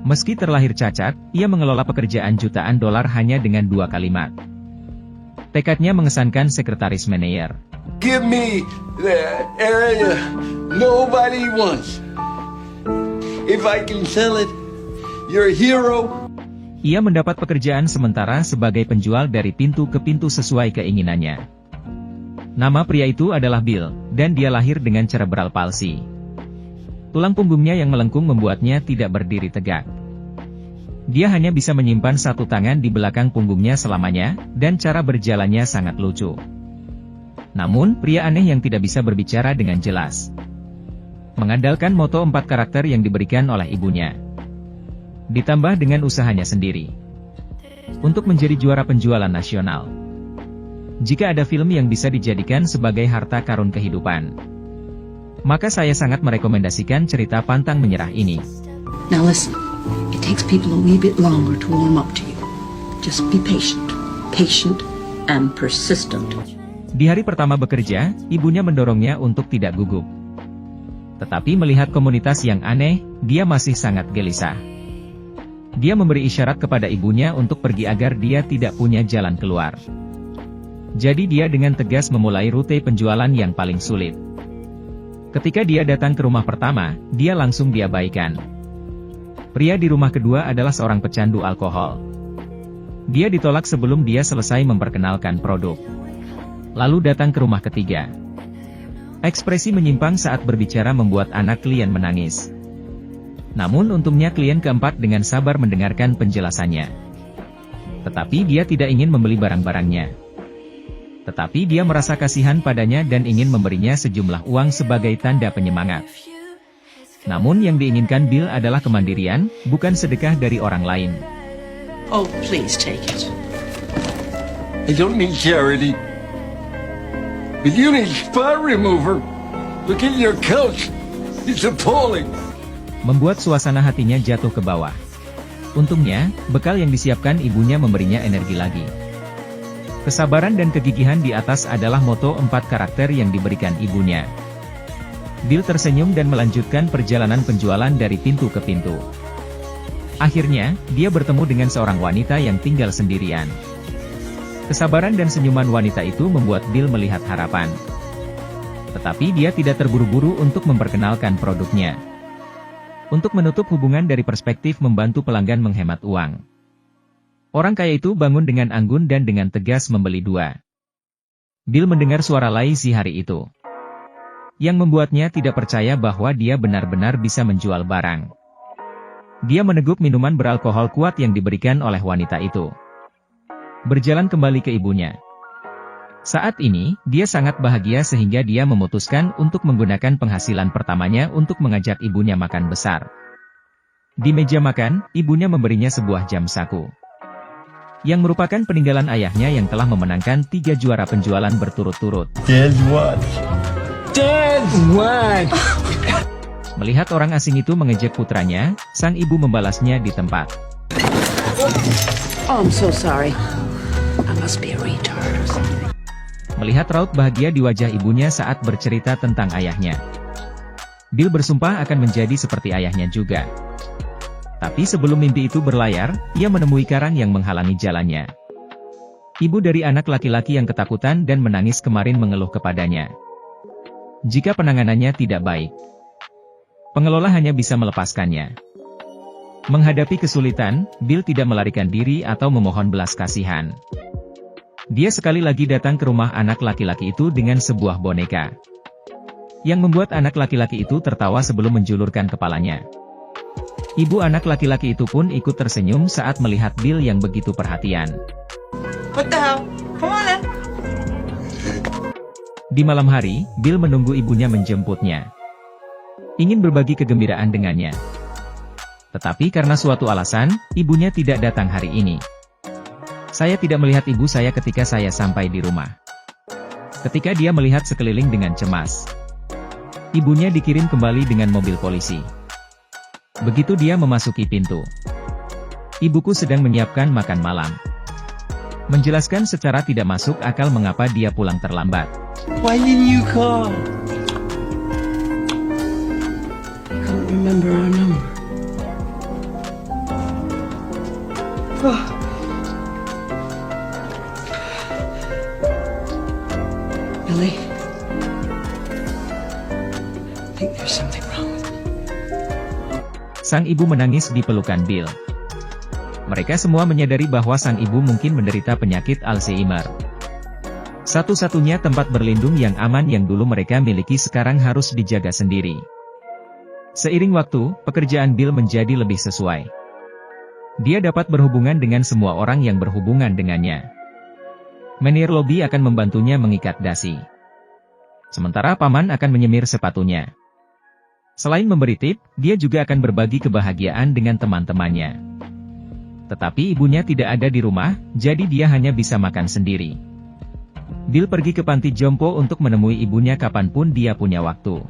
Meski terlahir cacat, ia mengelola pekerjaan jutaan dolar hanya dengan 2 kalimat. Tekadnya mengesankan sekretaris manajer. Give me the area nobody wants. If I can sell it, you're a hero. Ia mendapat pekerjaan sementara sebagai penjual dari pintu ke pintu sesuai keinginannya. Nama pria itu adalah Bill, dan dia lahir dengan cerebral palsy. Tulang punggungnya yang melengkung membuatnya tidak berdiri tegak. Dia hanya bisa menyimpan satu tangan di belakang punggungnya selamanya, dan cara berjalannya sangat lucu. Namun, pria aneh yang tidak bisa berbicara dengan jelas. Mengandalkan moto 4 karakter yang diberikan oleh ibunya. Ditambah dengan usahanya sendiri. Untuk menjadi juara penjualan nasional. Jika ada film yang bisa dijadikan sebagai harta karun kehidupan, maka saya sangat merekomendasikan cerita pantang menyerah ini. Now listen, it takes people a wee bit longer to warm up to you. Just be patient, patient and persistent. Di hari pertama bekerja, ibunya mendorongnya untuk tidak gugup. Tetapi melihat komunitas yang aneh, dia masih sangat gelisah. Dia memberi isyarat kepada ibunya untuk pergi agar dia tidak punya jalan keluar. Jadi dia dengan tegas memulai rute penjualan yang paling sulit. Ketika dia datang ke rumah pertama, dia langsung diabaikan. Pria di rumah kedua adalah seorang pecandu alkohol. Dia ditolak sebelum dia selesai memperkenalkan produk. Lalu datang ke rumah ketiga. Ekspresi menyimpang saat berbicara membuat anak klien menangis. Namun untungnya klien keempat dengan sabar mendengarkan penjelasannya. Tetapi dia tidak ingin membeli barang-barangnya. Tetapi dia merasa kasihan padanya dan ingin memberinya sejumlah uang sebagai tanda penyemangat. Namun yang diinginkan Bill adalah kemandirian, bukan sedekah dari orang lain. Oh, please take it. I don't need charity. But you need spot remover. Look at your couch. It's appalling. Membuat suasana hatinya jatuh ke bawah. Untungnya, bekal yang disiapkan ibunya memberinya energi lagi. Kesabaran dan kegigihan di atas adalah moto 4 karakter yang diberikan ibunya. Bill tersenyum dan melanjutkan perjalanan penjualan dari pintu ke pintu. Akhirnya, dia bertemu dengan seorang wanita yang tinggal sendirian. Kesabaran dan senyuman wanita itu membuat Bill melihat harapan. Tetapi dia tidak terburu-buru untuk memperkenalkan produknya. Untuk menutup hubungan dari perspektif membantu pelanggan menghemat uang. Orang kaya itu bangun dengan anggun dan dengan tegas membeli 2. Bill mendengar suara Lacey hari itu. Yang membuatnya tidak percaya bahwa dia benar-benar bisa menjual barang. Dia meneguk minuman beralkohol kuat yang diberikan oleh wanita itu. Berjalan kembali ke ibunya. Saat ini, dia sangat bahagia sehingga dia memutuskan untuk menggunakan penghasilan pertamanya untuk mengajak ibunya makan besar. Di meja makan, ibunya memberinya sebuah jam saku. Yang merupakan peninggalan ayahnya yang telah memenangkan 3 juara penjualan berturut-turut. Dad what? Dad what? Melihat orang asing itu mengejek putranya, sang ibu membalasnya di tempat. Oh, I'm so sorry. I must be a retard or something. Melihat raut bahagia di wajah ibunya saat bercerita tentang ayahnya. Bill bersumpah akan menjadi seperti ayahnya juga. Tapi sebelum mimpi itu berlayar, ia menemui karang yang menghalangi jalannya. Ibu dari anak laki-laki yang ketakutan dan menangis kemarin mengeluh kepadanya. Jika penanganannya tidak baik, pengelola hanya bisa melepaskannya. Menghadapi kesulitan, Bill tidak melarikan diri atau memohon belas kasihan. Dia sekali lagi datang ke rumah anak laki-laki itu dengan sebuah boneka. Yang membuat anak laki-laki itu tertawa sebelum menjulurkan kepalanya. Ibu anak laki-laki itu pun ikut tersenyum saat melihat Bill yang begitu perhatian. What the hell? Come on then. Di malam hari, Bill menunggu ibunya menjemputnya. Ingin berbagi kegembiraan dengannya. Tetapi karena suatu alasan, ibunya tidak datang hari ini. Saya tidak melihat ibu saya ketika saya sampai di rumah. Ketika dia melihat sekeliling dengan cemas. Ibunya dikirim kembali dengan mobil polisi. Begitu dia memasuki pintu. Ibuku sedang menyiapkan makan malam. Menjelaskan secara tidak masuk akal mengapa dia pulang terlambat. Why didn't you call? I couldn't remember our number. Billy, I think there's something wrong with me. Sang ibu menangis di pelukan Bill. Mereka semua menyadari bahwa sang ibu mungkin menderita penyakit Alzheimer. Satu-satunya tempat berlindung yang aman yang dulu mereka miliki sekarang harus dijaga sendiri. Seiring waktu, pekerjaan Bill menjadi lebih sesuai. Dia dapat berhubungan dengan semua orang yang berhubungan dengannya. Menir Lobby akan membantunya mengikat dasi. Sementara paman akan menyemir sepatunya. Selain memberi tip, dia juga akan berbagi kebahagiaan dengan teman-temannya. Tetapi ibunya tidak ada di rumah, jadi dia hanya bisa makan sendiri. Bill pergi ke panti jompo untuk menemui ibunya kapanpun dia punya waktu.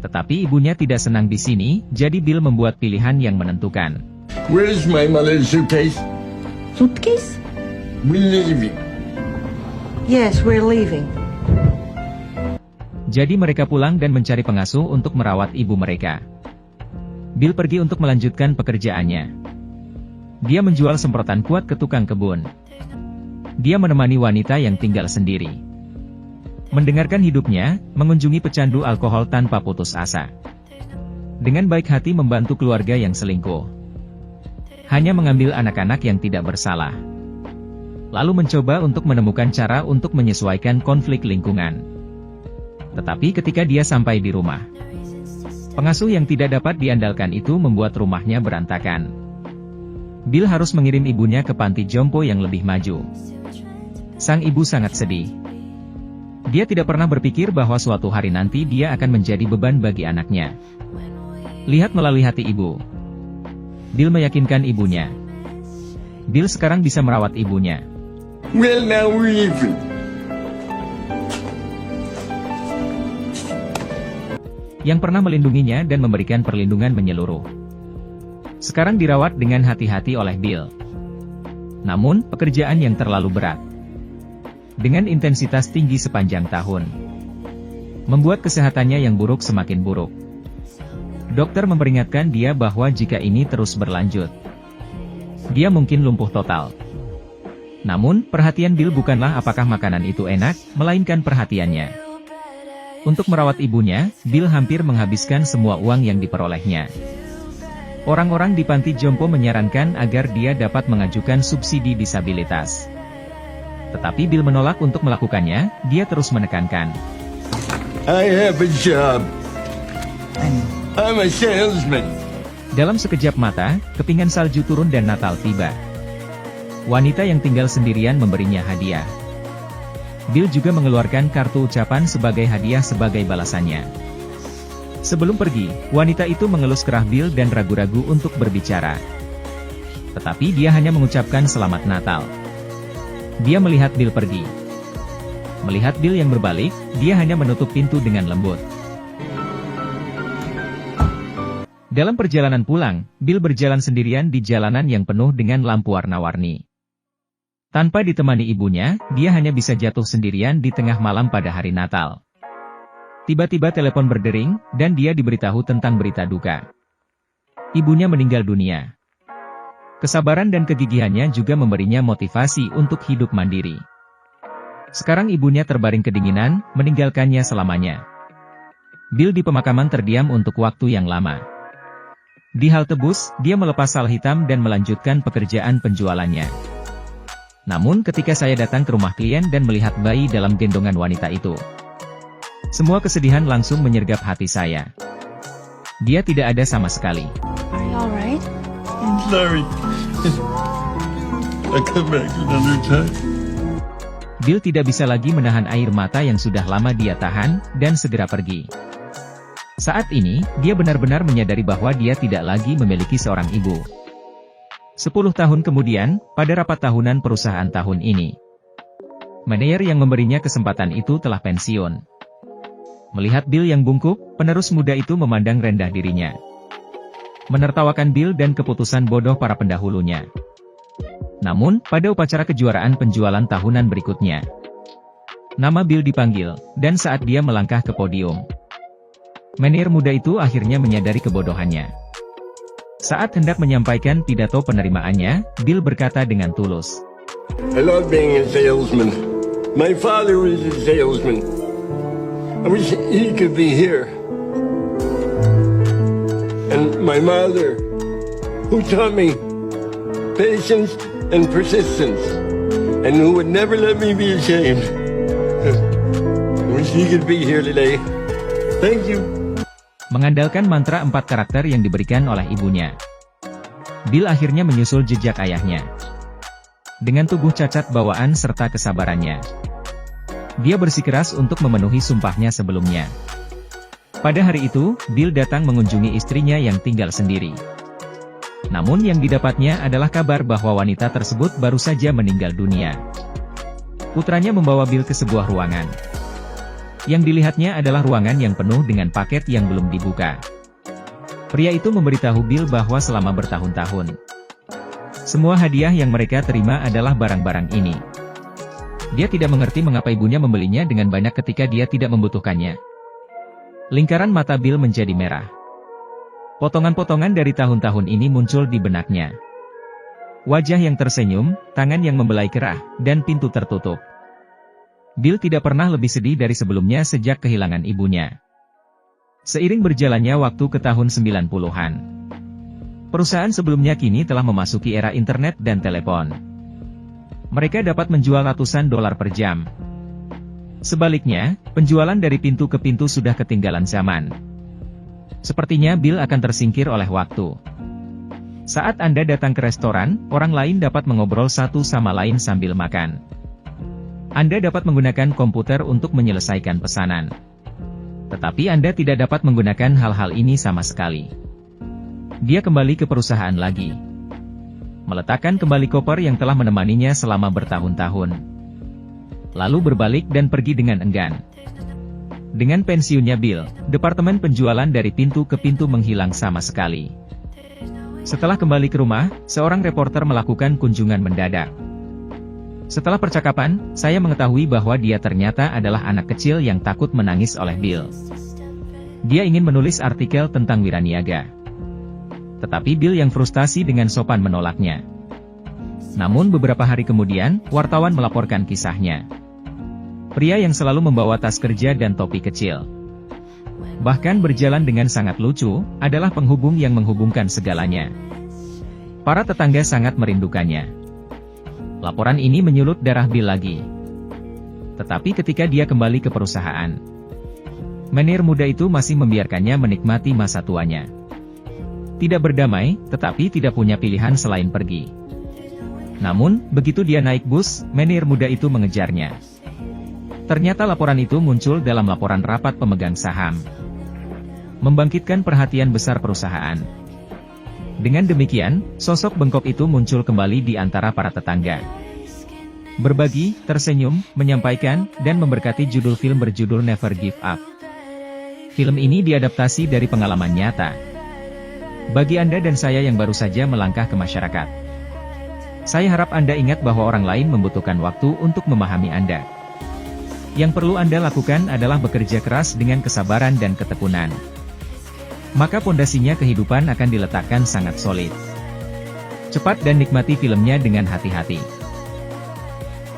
Tetapi ibunya tidak senang di sini, jadi Bill membuat pilihan yang menentukan. Where's my mother's suitcase? Suitcase? We're leaving. Yes, we're leaving. Jadi mereka pulang dan mencari pengasuh untuk merawat ibu mereka. Bill pergi untuk melanjutkan pekerjaannya. Dia menjual semprotan kuat ke tukang kebun. Dia menemani wanita yang tinggal sendiri. Mendengarkan hidupnya, mengunjungi pecandu alkohol tanpa putus asa. Dengan baik hati membantu keluarga yang selingkuh. Hanya mengambil anak-anak yang tidak bersalah. Lalu mencoba untuk menemukan cara untuk menyesuaikan konflik lingkungan. Tetapi ketika dia sampai di rumah, pengasuh yang tidak dapat diandalkan itu membuat rumahnya berantakan. Bill harus mengirim ibunya ke panti jompo yang lebih maju. Sang ibu sangat sedih. Dia tidak pernah berpikir bahwa suatu hari nanti dia akan menjadi beban bagi anaknya. Lihat melalui hati ibu. Bill meyakinkan ibunya. Bill sekarang bisa merawat ibunya. Well, now we're even. Yang pernah melindunginya dan memberikan perlindungan menyeluruh. Sekarang dirawat dengan hati-hati oleh Bill. Namun, pekerjaan yang terlalu berat. Dengan intensitas tinggi sepanjang tahun. Membuat kesehatannya yang buruk semakin buruk. Dokter memperingatkan dia bahwa jika ini terus berlanjut, dia mungkin lumpuh total. Namun, perhatian Bill bukanlah apakah makanan itu enak, melainkan perhatiannya. Untuk merawat ibunya, Bill hampir menghabiskan semua uang yang diperolehnya. Orang-orang di panti jompo menyarankan agar dia dapat mengajukan subsidi disabilitas. Tetapi Bill menolak untuk melakukannya, dia terus menekankan. I have a job. I'm a salesman. Dalam sekejap mata, kepingan salju turun dan Natal tiba. Wanita yang tinggal sendirian memberinya hadiah. Bill juga mengeluarkan kartu ucapan sebagai hadiah sebagai balasannya. Sebelum pergi, wanita itu mengelus kerah Bill dan ragu-ragu untuk berbicara. Tetapi dia hanya mengucapkan selamat Natal. Dia melihat Bill pergi. Melihat Bill yang berbalik, dia hanya menutup pintu dengan lembut. Dalam perjalanan pulang, Bill berjalan sendirian di jalanan yang penuh dengan lampu warna-warni. Tanpa ditemani ibunya, dia hanya bisa jatuh sendirian di tengah malam pada hari Natal. Tiba-tiba telepon berdering, dan dia diberitahu tentang berita duka. Ibunya meninggal dunia. Kesabaran dan kegigihannya juga memberinya motivasi untuk hidup mandiri. Sekarang ibunya terbaring kedinginan, meninggalkannya selamanya. Bill di pemakaman terdiam untuk waktu yang lama. Di halte bus, dia melepas sal hitam dan melanjutkan pekerjaan penjualannya. Namun ketika saya datang ke rumah klien dan melihat bayi dalam gendongan wanita itu, semua kesedihan langsung menyergap hati saya. Dia tidak ada sama sekali. Are you alright? I'm sorry. I'll come back another time. Bill tidak bisa lagi menahan air mata yang sudah lama dia tahan, dan segera pergi. Saat ini, dia benar-benar menyadari bahwa dia tidak lagi memiliki seorang ibu. 10 tahun kemudian, pada rapat tahunan perusahaan tahun ini, manajer yang memberinya kesempatan itu telah pensiun. Melihat Bill yang bungkuk, penerus muda itu memandang rendah dirinya. Menertawakan Bill dan keputusan bodoh para pendahulunya. Namun, pada upacara kejuaraan penjualan tahunan berikutnya, nama Bill dipanggil, dan saat dia melangkah ke podium, manajer muda itu akhirnya menyadari kebodohannya. Saat hendak menyampaikan pidato penerimaannya, Bill berkata dengan tulus, I love being a salesman. My father was a salesman. I wish he could be here. And my mother, who taught me patience and persistence, and who would never let me be ashamed. I wish he could be here today. Thank you. Mengandalkan mantra 4 karakter yang diberikan oleh ibunya, Bill akhirnya menyusul jejak ayahnya. Dengan tubuh cacat bawaan serta kesabarannya, dia bersikeras untuk memenuhi sumpahnya sebelumnya. Pada hari itu, Bill datang mengunjungi istrinya yang tinggal sendiri. Namun yang didapatnya adalah kabar bahwa wanita tersebut baru saja meninggal dunia. Putranya membawa Bill ke sebuah ruangan. Yang dilihatnya adalah ruangan yang penuh dengan paket yang belum dibuka. Pria itu memberitahu Bill bahwa selama bertahun-tahun, semua hadiah yang mereka terima adalah barang-barang ini. Dia tidak mengerti mengapa ibunya membelinya dengan banyak ketika dia tidak membutuhkannya. Lingkaran mata Bill menjadi merah. Potongan-potongan dari tahun-tahun ini muncul di benaknya. Wajah yang tersenyum, tangan yang membelai kerah, dan pintu tertutup. Bill tidak pernah lebih sedih dari sebelumnya sejak kehilangan ibunya. Seiring berjalannya waktu ke tahun 90-an. Perusahaan sebelumnya kini telah memasuki era internet dan telepon. Mereka dapat menjual ratusan dolar per jam. Sebaliknya, penjualan dari pintu ke pintu sudah ketinggalan zaman. Sepertinya Bill akan tersingkir oleh waktu. Saat Anda datang ke restoran, orang lain dapat mengobrol satu sama lain sambil makan. Anda dapat menggunakan komputer untuk menyelesaikan pesanan. Tetapi Anda tidak dapat menggunakan hal-hal ini sama sekali. Dia kembali ke perusahaan lagi. Meletakkan kembali koper yang telah menemaninya selama bertahun-tahun. Lalu berbalik dan pergi dengan enggan. Dengan pensiunnya Bill, departemen penjualan dari pintu ke pintu menghilang sama sekali. Setelah kembali ke rumah, seorang reporter melakukan kunjungan mendadak. Setelah percakapan, saya mengetahui bahwa dia ternyata adalah anak kecil yang takut menangis oleh Bill. Dia ingin menulis artikel tentang wiraniaga. Tetapi Bill yang frustasi dengan sopan menolaknya. Namun beberapa hari kemudian, wartawan melaporkan kisahnya. Pria yang selalu membawa tas kerja dan topi kecil. Bahkan berjalan dengan sangat lucu, adalah penghubung yang menghubungkan segalanya. Para tetangga sangat merindukannya. Laporan ini menyulut darah Bill lagi. Tetapi ketika dia kembali ke perusahaan, menir muda itu masih membiarkannya menikmati masa tuanya. Tidak berdamai, tetapi tidak punya pilihan selain pergi. Namun, begitu dia naik bus, menir muda itu mengejarnya. Ternyata laporan itu muncul dalam laporan rapat pemegang saham. Membangkitkan perhatian besar perusahaan. Dengan demikian, sosok bengkok itu muncul kembali di antara para tetangga. Berbagi, tersenyum, menyampaikan, dan memberkati judul film berjudul Never Give Up. Film ini diadaptasi dari pengalaman nyata. Bagi Anda dan saya yang baru saja melangkah ke masyarakat, saya harap Anda ingat bahwa orang lain membutuhkan waktu untuk memahami Anda. Yang perlu Anda lakukan adalah bekerja keras dengan kesabaran dan ketekunan. Maka pondasinya kehidupan akan diletakkan sangat solid. Cepat dan nikmati filmnya dengan hati-hati.